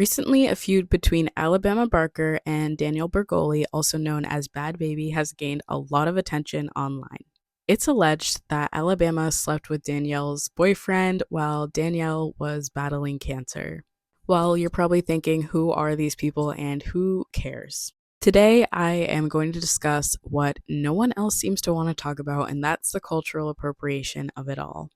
Recently, a feud between Alabama Barker and Danielle Bergoli, also known as Bhad Bhabie, has gained a lot of attention online. It's alleged that Alabama slept with Danielle's boyfriend while Danielle was battling cancer. Well, you're probably thinking, who are these people and who cares? Today, I am going to discuss what no one else seems to want to talk about, and that's the cultural appropriation of it all.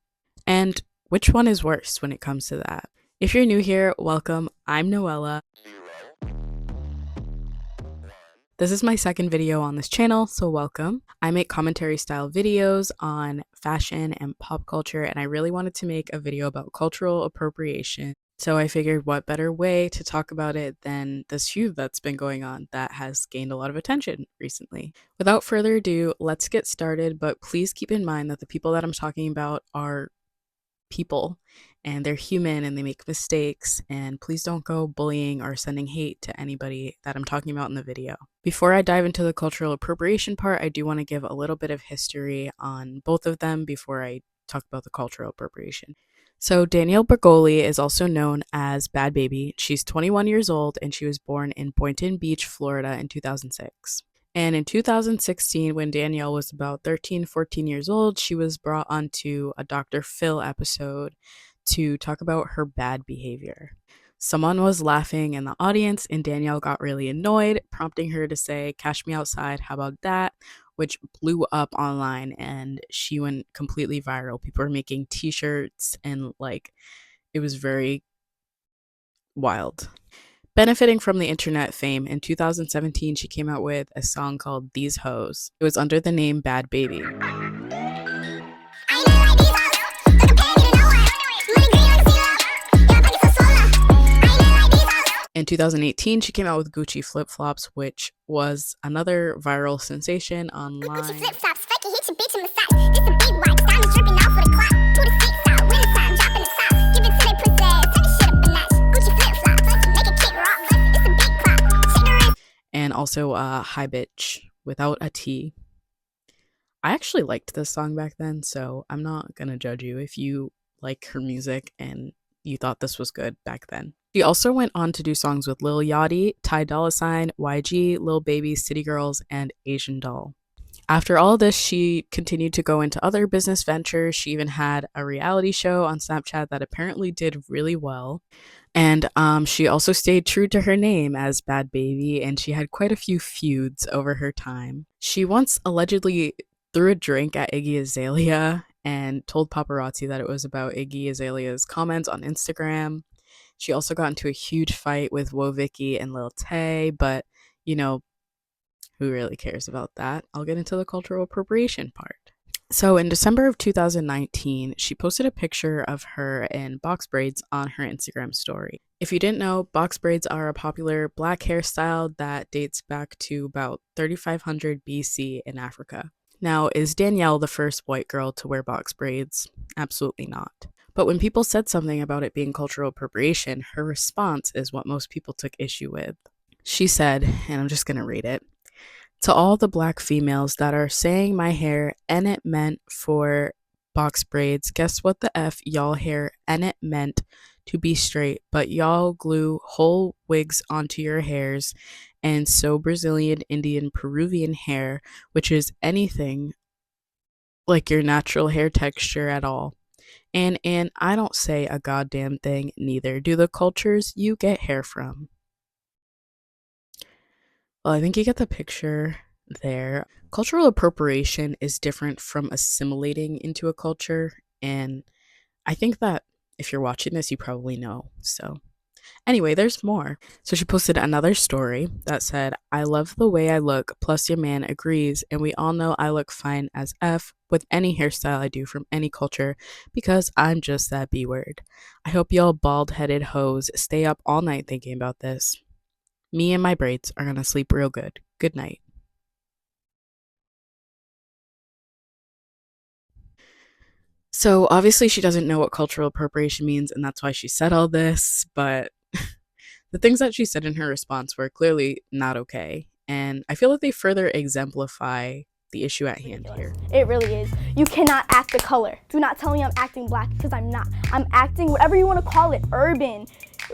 And which one is worse when it comes to that? If you're new here, welcome. I'm Noella. This is my second video on this channel, so welcome. I make commentary style videos on fashion and pop culture, and I really wanted to make a video about cultural appropriation. So I figured what better way to talk about it than this feud that's been going on that has gained a lot of attention recently. Without further ado, let's get started, but please keep in mind that the people that I'm talking about are people and they're human and they make mistakes, and please don't go bullying or sending hate to anybody that I'm talking about in the video. Before I dive into the cultural appropriation part, I do want to give a little bit of history on both of them before I talk about the cultural appropriation. So Danielle Bergoli is also known as Bhad Bhabie. She's 21 years old and she was born in Boynton Beach, Florida in 2006. And in 2016, when Danielle was about 13, 14 years old, she was brought onto a Dr. Phil episode to talk about her bad behavior. Someone was laughing in the audience and Danielle got really annoyed, prompting her to say, "Cash me outside, how about that?" which blew up online and she went completely viral. People were making t-shirts and it was very wild. Benefiting from the internet fame, in 2017, she came out with a song called These Hoes. It was under the name Bhad Bhabie. In 2018, she came out with Gucci flip-flops, which was another viral sensation online. And also Hi Bitch without a T. I actually liked this song back then, so I'm not gonna judge you if you like her music and you thought this was good back then. She also went on to do songs with Lil Yachty, Ty Dolla $ign, YG, Lil Baby, City Girls, and Asian Doll. After all this, she continued to go into other business ventures. She even had a reality show on Snapchat that apparently did really well. And she also stayed true to her name as Bhad Bhabie, and she had quite a few feuds over her time. She once allegedly threw a drink at Iggy Azalea and told paparazzi that it was about Iggy Azalea's comments on Instagram. She also got into a huge fight with Woah Vicky and Lil Tay, but who really cares about that? I'll get into the cultural appropriation part. So in December of 2019, she posted a picture of her in box braids on her Instagram story. If you didn't know, box braids are a popular black hairstyle that dates back to about 3500 BC in Africa. Now, is Danielle the first white girl to wear box braids? Absolutely not. But when people said something about it being cultural appropriation, her response is what most people took issue with. She said, and I'm just going to read it, "To all the black females that are saying my hair and it meant for box braids, guess what the F y'all hair and it meant to be straight, but y'all glue whole wigs onto your hairs and sew Brazilian, Indian, Peruvian hair, which is anything like your natural hair texture at all. And I don't say a goddamn thing, neither do the cultures you get hair from." Well, I think you get the picture there. Cultural appropriation is different from assimilating into a culture, and I think that if you're watching this, you probably know. So anyway, there's more. So she posted another story that said, "I love the way I look, plus your man agrees, and we all know I look fine as F with any hairstyle I do from any culture because I'm just that B word. I hope y'all bald-headed hoes stay up all night thinking about this. Me and my braids are gonna sleep real good. Good night." So obviously she doesn't know what cultural appropriation means, and that's why she said all this, but the things that she said in her response were clearly not okay, and I feel that they further exemplify the issue at hand here. It really is. You cannot act the color. Do not tell me I'm acting black because I'm not. I'm acting whatever you want to call it, urban,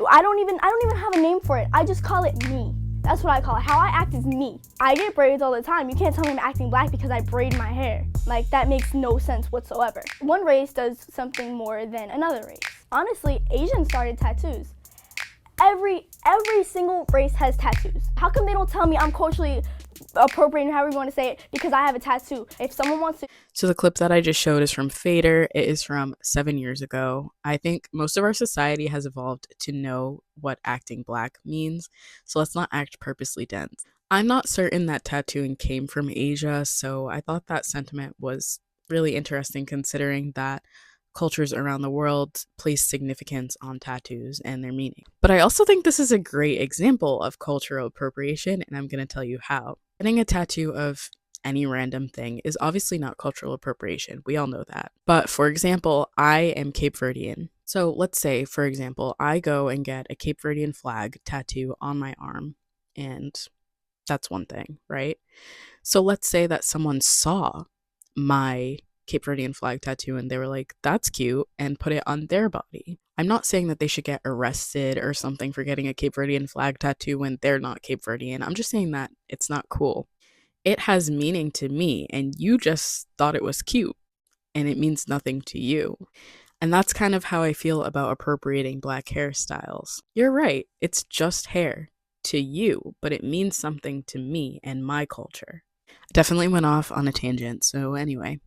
I don't even have a name for it. I just call it me. That's what I call it. How I act is me. I get braids all the time. You can't tell me I'm acting black because I braid my hair. Like, that makes no sense whatsoever. One race does something more than another race. Honestly, Asians started tattoos. Every single race has tattoos. How come they don't tell me I'm culturally appropriating, however you want to say it, because I have a tattoo? If someone wants to. So the clip that I just showed is from Fader. It is from 7 years ago. I think most of our society has evolved to know what acting black means, so let's not act purposely dense. I'm not certain that tattooing came from Asia, so I thought that sentiment was really interesting considering that cultures around the world place significance on tattoos and their meaning. But I also think this is a great example of cultural appropriation, and I'm going to tell you how. Getting a tattoo of any random thing is obviously not cultural appropriation. We all know that. But for example, I am Cape Verdean. So let's say, for example, I go and get a Cape Verdean flag tattoo on my arm, and that's one thing, right? So let's say that someone saw my Cape Verdean flag tattoo and they were like, that's cute, and put it on their body. I'm not saying that they should get arrested or something for getting a Cape Verdean flag tattoo when they're not Cape Verdean. I'm just saying that it's not cool. It has meaning to me, and you just thought it was cute, and it means nothing to you. And that's kind of how I feel about appropriating black hairstyles. You're right, it's just hair to you, but it means something to me and my culture. I definitely went off on a tangent, so anyway.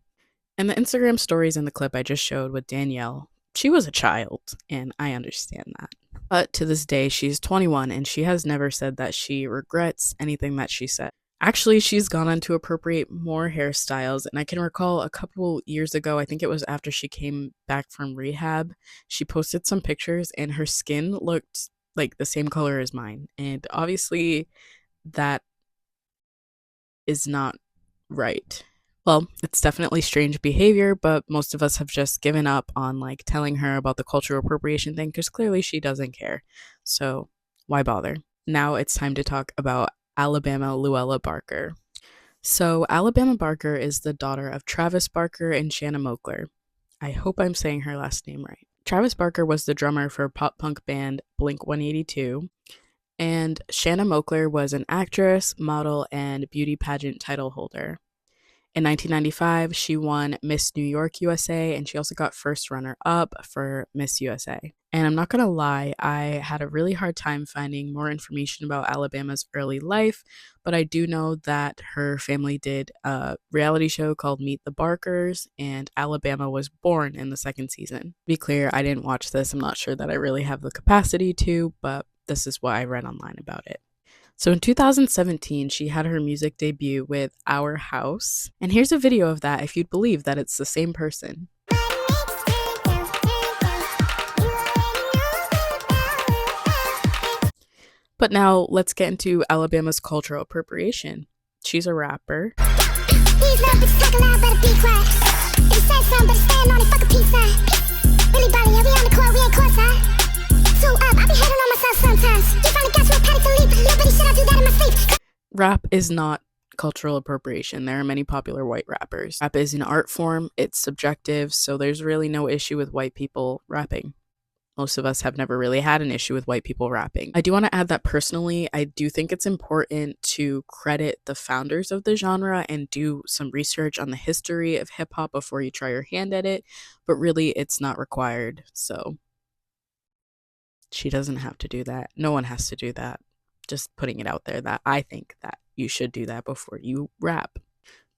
And the Instagram stories in the clip I just showed with Danielle, she was a child, and I understand that. But to this day, she's 21 and she has never said that she regrets anything that she said. Actually, she's gone on to appropriate more hairstyles, and I can recall a couple years ago, I think it was after she came back from rehab, she posted some pictures and her skin looked like the same color as mine. And obviously, that is not right. Well, it's definitely strange behavior, but most of us have just given up on like telling her about the cultural appropriation thing because clearly she doesn't care. So, why bother? Now it's time to talk about Alabama Luella Barker. So, Alabama Barker is the daughter of Travis Barker and Shanna Mokler. I hope I'm saying her last name right. Travis Barker was the drummer for pop punk band Blink 182, and Shanna Mokler was an actress, model, and beauty pageant title holder. In 1995, she won Miss New York USA, and she also got first runner up for Miss USA. And I'm not gonna lie, I had a really hard time finding more information about Alabama's early life, but I do know that her family did a reality show called Meet the Barkers, and Alabama was born in the second season. To be clear, I didn't watch this. I'm not sure that I really have the capacity to, but this is what I read online about it. So in 2017, she had her music debut with Our House. And here's a video of that if you'd believe that it's the same person. But now let's get into Alabama's cultural appropriation. She's a rapper. Rap is not cultural appropriation. There are many popular white rappers. Rap is an art form, it's subjective, so there's really no issue with white people rapping. Most of us have never really had an issue with white people rapping. I do want to add that personally, I do think it's important to credit the founders of the genre and do some research on the history of hip hop before you try your hand at it, but really it's not required. So she doesn't have to do that. No one has to do that. Just putting it out there that I think that you should do that before you rap.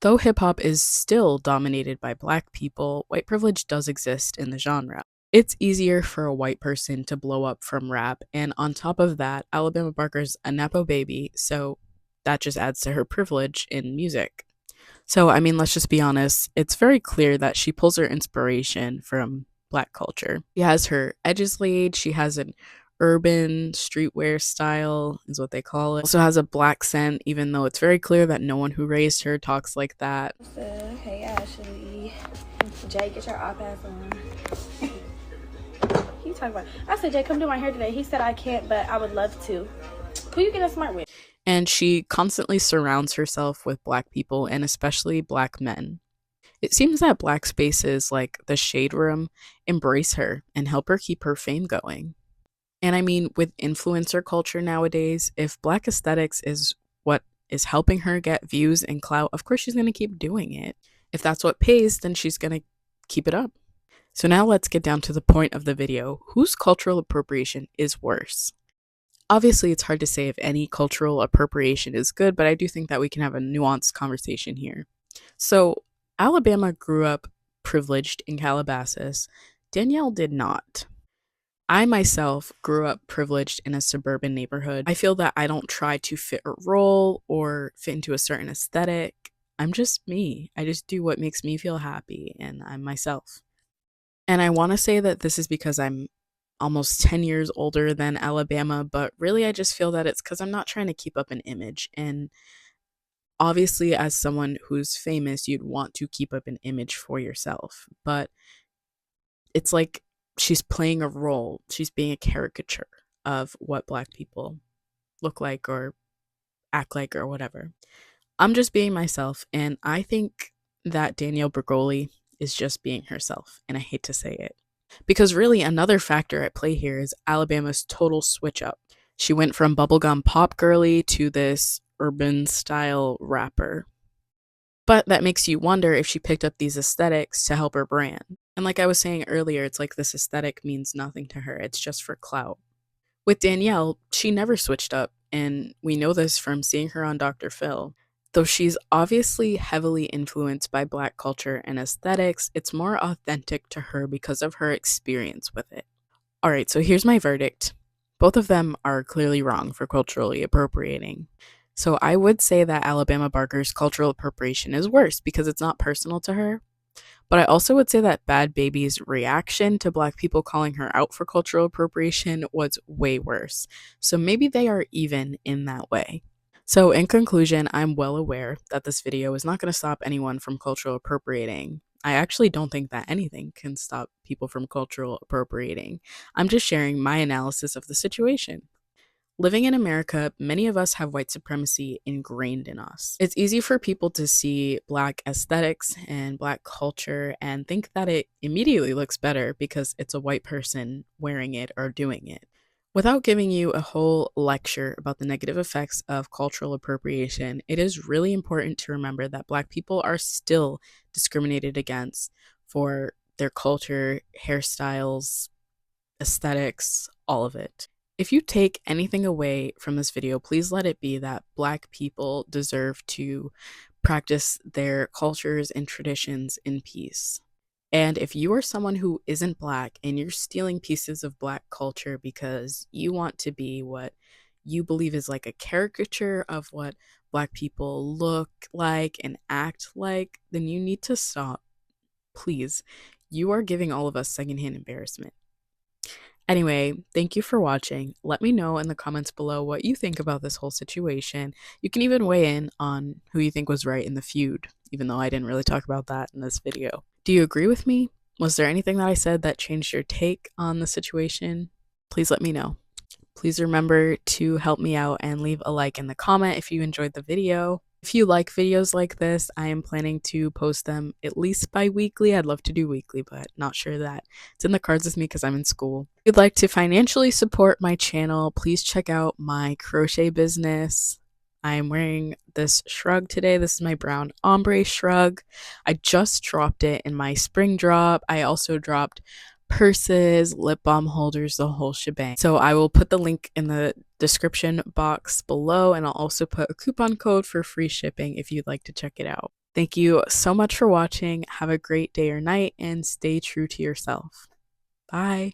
Though hip hop is still dominated by black people, white privilege does exist in the genre. It's easier for a white person to blow up from rap, and on top of that, Alabama Barker's a Nepo baby, so that just adds to her privilege in music. So, I mean, let's just be honest, it's very clear that she pulls her inspiration from black culture. She has her edges laid, she has an urban streetwear style, is what they call it. Also has a black scent, even though it's very clear that no one who raised her talks like that. Hey, Ashley. Jay, get your iPad on. He talking about, I said, Jay, come do my hair today. He said I can't, but I would love to. Who you getting smart with? And she constantly surrounds herself with black people, and especially black men. It seems that black spaces like the Shade Room embrace her and help her keep her fame going. And I mean, with influencer culture nowadays, if Black aesthetics is what is helping her get views and clout, of course she's going to keep doing it. If that's what pays, then she's going to keep it up. So now let's get down to the point of the video. Whose cultural appropriation is worse? Obviously, it's hard to say if any cultural appropriation is good, but I do think that we can have a nuanced conversation here. So, Alabama grew up privileged in Calabasas. Danielle did not. I myself grew up privileged in a suburban neighborhood. I feel that I don't try to fit a role or fit into a certain aesthetic. I'm just me. I just do what makes me feel happy, and I'm myself. And I want to say that this is because I'm almost 10 years older than Alabama, but really I just feel that it's because I'm not trying to keep up an image. And obviously, as someone who's famous, you'd want to keep up an image for yourself. But it's like she's playing a role, she's being a caricature of what Black people look like or act like or whatever. I'm just being myself, and I think that Danielle Bregoli is just being herself, and I hate to say it. Because really, another factor at play here is Alabama's total switch up. She went from bubblegum pop girly to this urban style rapper. But that makes you wonder if she picked up these aesthetics to help her brand. And like I was saying earlier, it's like this aesthetic means nothing to her, it's just for clout. With Danielle, she never switched up, and we know this from seeing her on Dr. Phil. Though she's obviously heavily influenced by Black culture and aesthetics, it's more authentic to her because of her experience with it. Alright, so here's my verdict. Both of them are clearly wrong for culturally appropriating. So I would say that Alabama Barker's cultural appropriation is worse because it's not personal to her. But I also would say that Bhad Baby's reaction to Black people calling her out for cultural appropriation was way worse. So maybe they are even in that way. So, in conclusion, I'm well aware that this video is not going to stop anyone from cultural appropriating. I actually don't think that anything can stop people from cultural appropriating. I'm just sharing my analysis of the situation. Living in America, many of us have white supremacy ingrained in us. It's easy for people to see Black aesthetics and Black culture and think that it immediately looks better because it's a white person wearing it or doing it. Without giving you a whole lecture about the negative effects of cultural appropriation, it is really important to remember that Black people are still discriminated against for their culture, hairstyles, aesthetics, all of it. If you take anything away from this video, please let it be that Black people deserve to practice their cultures and traditions in peace. And if you are someone who isn't Black and you're stealing pieces of Black culture because you want to be what you believe is like a caricature of what Black people look like and act like, then you need to stop. Please. You are giving all of us secondhand embarrassment. Anyway, thank you for watching. Let me know in the comments below what you think about this whole situation. You can even weigh in on who you think was right in the feud, even though I didn't really talk about that in this video. Do you agree with me? Was there anything that I said that changed your take on the situation? Please let me know. Please remember to help me out and leave a like in the comment if you enjoyed the video. If you like videos like this, I am planning to post them at least bi-weekly. I'd love to do weekly, but not sure that it's in the cards with me because I'm in school. If you'd like to financially support my channel, please check out my crochet business. I am wearing this shrug today. This is my brown ombre shrug. I just dropped it in my spring drop. I also dropped purses, lip balm holders, the whole shebang. So I will put the link in the description box below, and I'll also put a coupon code for free shipping if you'd like to check it out. Thank you so much for watching. Have a great day or night, and stay true to yourself. Bye.